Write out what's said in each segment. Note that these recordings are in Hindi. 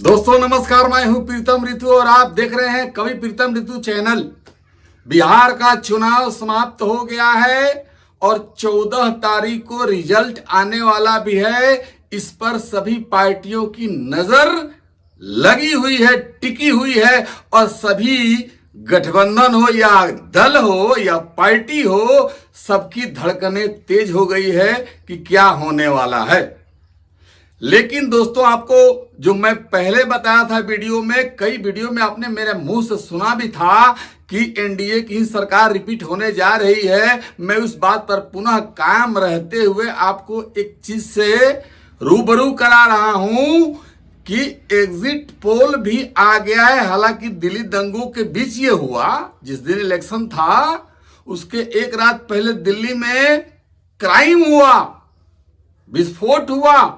दोस्तों नमस्कार, मैं हूं प्रीतम ऋतु और आप देख रहे हैं कवि प्रीतम ऋतु चैनल। बिहार का चुनाव समाप्त हो गया है और 14 तारीख को रिजल्ट आने वाला भी है। इस पर सभी पार्टियों की नजर लगी हुई है, टिकी हुई है और सभी गठबंधन हो या दल हो या पार्टी हो, सबकी धड़कनें तेज हो गई है कि क्या होने वाला है। लेकिन दोस्तों, आपको जो मैं पहले बताया था वीडियो में, कई वीडियो में आपने मेरे मुंह से सुना भी था कि एनडीए की सरकार रिपीट होने जा रही है। मैं उस बात पर पुनः कायम रहते हुए आपको एक चीज से रूबरू करा रहा हूं कि एग्जिट पोल भी आ गया है। हालांकि दिल्ली दंगों के बीच ये हुआ, जिस दिन इलेक्शन था उसके एक रात पहले दिल्ली में क्राइम हुआ, विस्फोट हुआ,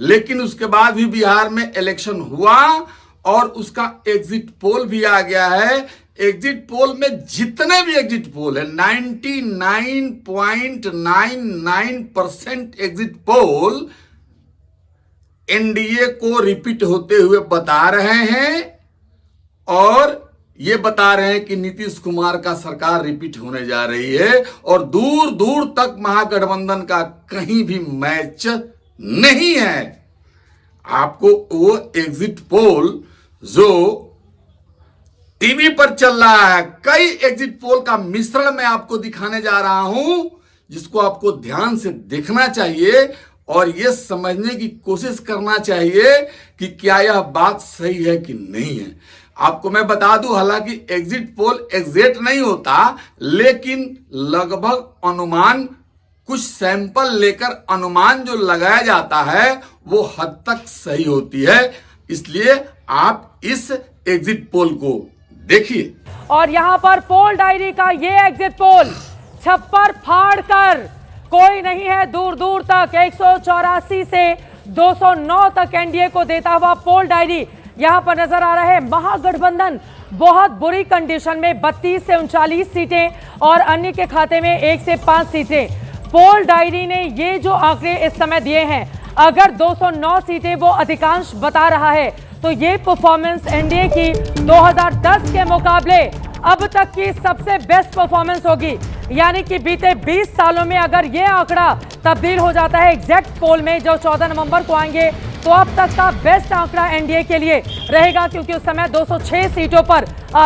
लेकिन उसके बाद भी बिहार में इलेक्शन हुआ और उसका एग्जिट पोल भी आ गया है। एग्जिट पोल में जितने भी एग्जिट पोल है, 99.99% एग्जिट पोल एनडीए को रिपीट होते हुए बता रहे हैं और ये बता रहे हैं कि नीतीश कुमार का सरकार रिपीट होने जा रही है और दूर दूर तक महागठबंधन का कहीं भी मैच नहीं है। आपको वो एग्जिट पोल जो टीवी पर चल रहा है, कई एग्जिट पोल का मिश्रण मैं आपको दिखाने जा रहा हूं, जिसको आपको ध्यान से देखना चाहिए और ये समझने की कोशिश करना चाहिए कि क्या यह बात सही है कि नहीं है। आपको मैं बता दूं, हालांकि एग्जिट पोल एग्जैक्ट नहीं होता, लेकिन लगभग अनुमान, कुछ सैंपल लेकर अनुमान जो लगाया जाता है वो हद तक सही होती है। इसलिए आप इस एग्जिट पोल को देखिए। और यहाँ पर पोल डायरी का ये एग्जिट पोल छप्पर फाड़ कर, कोई नहीं है दूर दूर तक, 184 से 209 तक एनडीए को देता हुआ पोल डायरी यहाँ पर नजर आ रहा है। महागठबंधन बहुत बुरी कंडीशन में 32 से 39 सीटें और अन्य के खाते में 1 से 5 सीटें। पोल डायरी ने ये जो आंकड़े इस समय दिए हैं, अगर 209 सीटें वो अधिकांश बता रहा है, तो ये परफॉर्मेंस एनडीए की 2010 के मुकाबले अब तक की सबसे बेस्ट परफॉर्मेंस होगी। यानी कि बीते 20 सालों में अगर ये आंकड़ा तब्दील हो जाता है एग्जैक्ट पोल में, जो 14 नवंबर को आएंगे, तो अब तक का बेस्ट आंकड़ा एनडीए के लिए रहेगा, क्योंकि उस समय 206 सीटों पर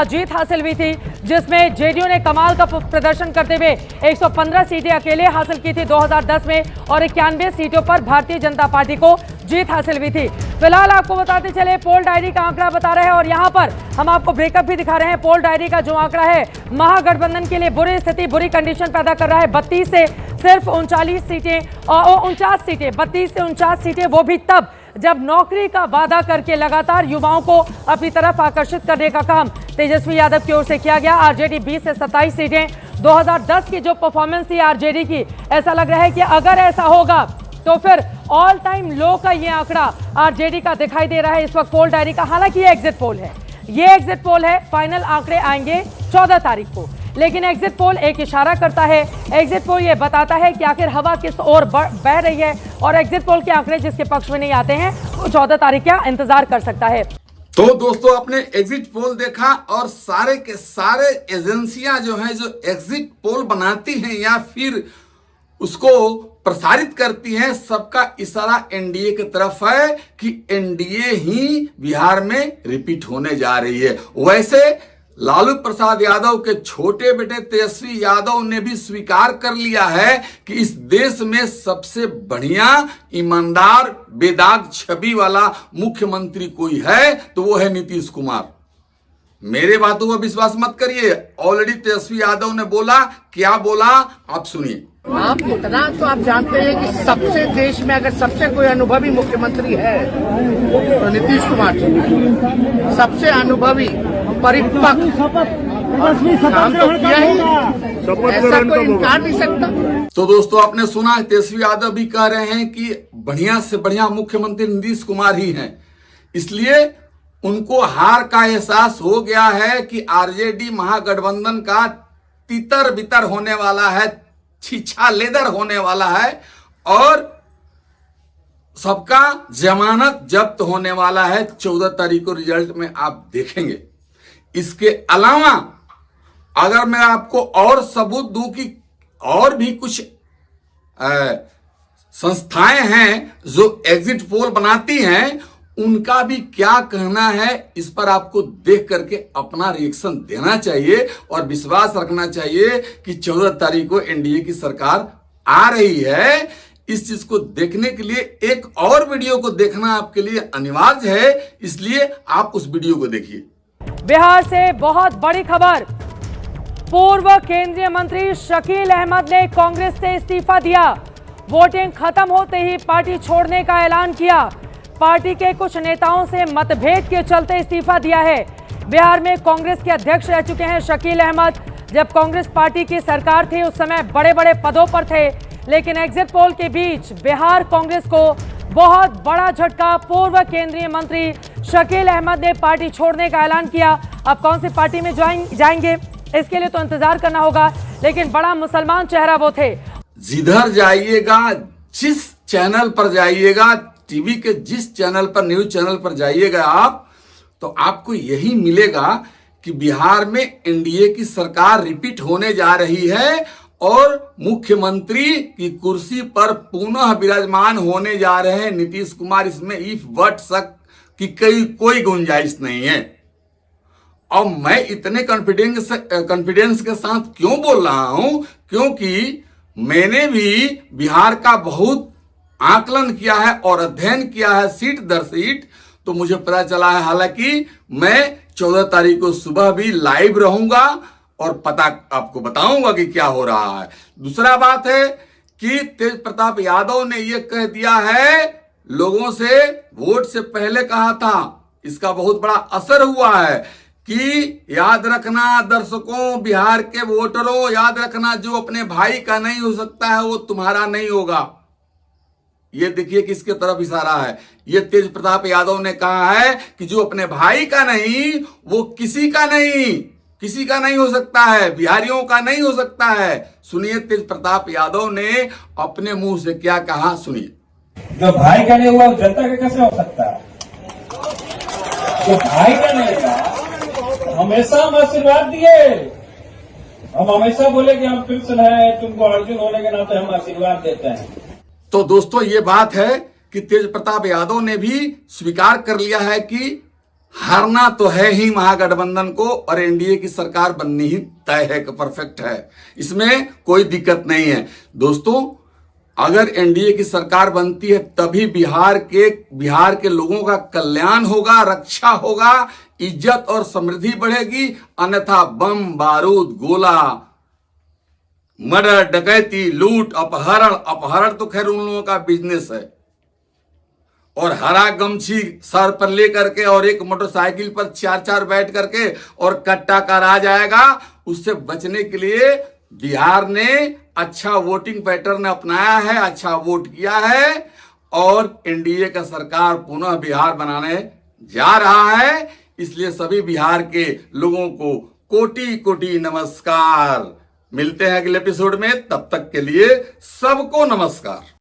जीत हासिल हुई थी, जिसमें जेडीयू ने कमाल का प्रदर्शन करते हुए 115 सीटें अकेले हासिल की थी 2010 में और 91 सीटों पर भारतीय जनता पार्टी को जीत हासिल हुई थी। फिलहाल आपको बताते चले, पोल डायरी का आंकड़ा बता रहे हैं और यहाँ पर हम आपको ब्रेकअप भी दिखा रहे हैं। पोल डायरी का जो आंकड़ा है, महागठबंधन के लिए बुरी स्थिति, बुरी कंडीशन पैदा कर रहा है। 32 से सिर्फ 39 सीटें और 49 सीटें, 32 से 49 सीटें, वो भी तब जब नौकरी का वादा करके लगातार युवाओं को अपनी तरफ आकर्षित करने का काम तेजस्वी यादव की ओर से किया गया। आरजेडी 20 से 27 सीटें। 2010 की जो परफॉर्मेंस थी आरजेडी की, ऐसा लग रहा है कि अगर ऐसा होगा तो फिर ऑल टाइम लो का ये आंकड़ा आरजेडी का दिखाई दे रहा है इस वक्त पोल डायरी का। हालांकि ये एग्जिट पोल है, ये एग्जिट पोल है, फाइनल आंकड़े आएंगे 14 तारीख को, लेकिन एग्जिट पोल एक इशारा करता है। एग्जिट पोल ये बताता है कि आखिर हवा किस ओर बह रही है और एग्जिट पोल के आंकड़े जिसके पक्ष में नहीं आते हैं वो 14 तारीख का इंतजार कर सकता है। तो दोस्तों, आपने एग्जिट पोल देखा और सारे के सारे एजेंसियां जो हैं, जो एग्जिट पोल बनाती हैं या फिर उसको प्रसारित करती हैं, सबका इशारा एनडीए की तरफ है कि एनडीए ही बिहार में रिपीट होने जा रही है। वैसे लालू प्रसाद यादव के छोटे बेटे तेजस्वी यादव ने भी स्वीकार कर लिया है कि इस देश में सबसे बढ़िया, ईमानदार, बेदाग छवि वाला मुख्यमंत्री कोई है तो वो है नीतीश कुमार। मेरे बातों पर विश्वास मत करिए, ऑलरेडी तेजस्वी यादव ने बोला, क्या बोला आप सुनिए। आप इतना तो आप जानते हैं कि सबसे देश में अगर सबसे कोई अनुभवी मुख्यमंत्री है तो नीतीश कुमार जी, सबसे अनुभवी, परिपक्व, काम तो किया ही, ऐसा कोई इनकार नहीं सकता। तो दोस्तों, आपने सुना, तेजस्वी यादव भी कह रहे हैं कि बढ़िया से बढ़िया मुख्यमंत्री नीतीश कुमार ही हैं। इसलिए उनको हार का एहसास हो गया है कि आरजेडी महागठबंधन का तितर बितर होने वाला है, छीछा लेदर होने वाला है और सबका जमानत जब्त होने वाला है 14 तारीख को, रिजल्ट में आप देखेंगे। इसके अलावा अगर मैं आपको और सबूत दूं कि और भी कुछ संस्थाएं हैं जो एग्जिट पोल बनाती हैं, उनका भी क्या कहना है, इस पर आपको देख करके अपना रिएक्शन देना चाहिए और विश्वास रखना चाहिए कि 14 तारीख को एनडीए की सरकार आ रही है। इस चीज को देखने के लिए एक और वीडियो को देखना आपके लिए अनिवार्य है, इसलिए आप उस वीडियो को देखिए। बिहार से बहुत बड़ी खबर, पूर्व केंद्रीय मंत्री शकील अहमद ने कांग्रेस से इस्तीफा दिया। वोटिंग खत्म होते ही पार्टी छोड़ने का ऐलान किया। पार्टी के कुछ नेताओं से मतभेद के चलते इस्तीफा दिया है। बिहार में कांग्रेस के अध्यक्ष रह चुके हैं शकील अहमद। जब कांग्रेस पार्टी की सरकार थी उस समय बड़े बड़े पदों पर थे, लेकिन एग्जिट पोल के बीच बिहार कांग्रेस को बहुत बड़ा झटका। पूर्व केंद्रीय मंत्री शकील अहमद ने पार्टी छोड़ने का ऐलान किया। अब कौन सी पार्टी में जाएंगे इसके लिए तो इंतजार करना होगा, लेकिन बड़ा मुसलमान चेहरा वो थे। जिधर जाइएगा, जिस चैनल पर जाइएगा, टीवी के जिस चैनल पर, न्यूज चैनल पर जाइएगा आप, तो आपको यही मिलेगा कि बिहार में एनडीए की सरकार रिपीट होने जा रही है और मुख्यमंत्री की कुर्सी पर पुनः विराजमान होने जा रहे हैं नीतीश कुमार। इसमें इफ बट शक की कोई गुंजाइश नहीं है। और मैं इतने कॉन्फिडेंस के साथ क्यों बोल रहा हूं, क्योंकि मैंने भी बिहार का बहुत आकलन किया है और अध्ययन किया है सीट दर सीट, तो मुझे पता चला है। हालांकि मैं 14 तारीख को सुबह भी लाइव रहूंगा और पता आपको बताऊंगा कि क्या हो रहा है। दूसरा बात है कि तेज प्रताप यादव ने यह कह दिया है, लोगों से वोट से पहले कहा था, इसका बहुत बड़ा असर हुआ है कि याद रखना दर्शकों, बिहार के वोटरों, याद रखना जो अपने भाई का नहीं हो सकता है वो तुम्हारा नहीं होगा। ये देखिए किसके तरफ इशारा है। ये तेज प्रताप यादव ने कहा है कि जो अपने भाई का नहीं वो किसी का नहीं हो सकता है, बिहारियों का नहीं हो सकता है। सुनिए तेज प्रताप यादव ने अपने मुंह से क्या कहा, सुनिए। जो भाई का नहीं हुआ वो जनता का कैसे हो सकता है? जो भाई का नहीं हुआ, हमेशा हम आशीर्वाद दिए, हम हमेशा बोले कि हम कृष्ण हैं, तुमको अर्जुन होने के नाते हम आशीर्वाद देते हैं। तो दोस्तों ये बात है कि तेज प्रताप यादव ने भी स्वीकार कर लिया है कि हारना तो है ही महागठबंधन को और एनडीए की सरकार बननी ही तय है, परफेक्ट है, इसमें कोई दिक्कत नहीं है। दोस्तों अगर एनडीए की सरकार बनती है तभी बिहार के लोगों का कल्याण होगा, रक्षा होगा, इज्जत और समृद्धि बढ़ेगी। अन्यथा बम बारूद गोला, मर्डर, डकैती, लूट, अपहरण तो खैर उन लोगों का बिजनेस है। और हरा गमछी सर पर लेकर के और एक मोटरसाइकिल पर 4-4 बैठ करके और कट्टा का राज आएगा। उससे बचने के लिए बिहार ने अच्छा वोटिंग पैटर्न अपनाया है, अच्छा वोट किया है और एनडीए का सरकार पुनः बिहार बनाने जा रहा है। इसलिए सभी बिहार के लोगों को कोटि कोटि नमस्कार। मिलते हैं अगले एपिसोड में, तब तक के लिए सबको नमस्कार।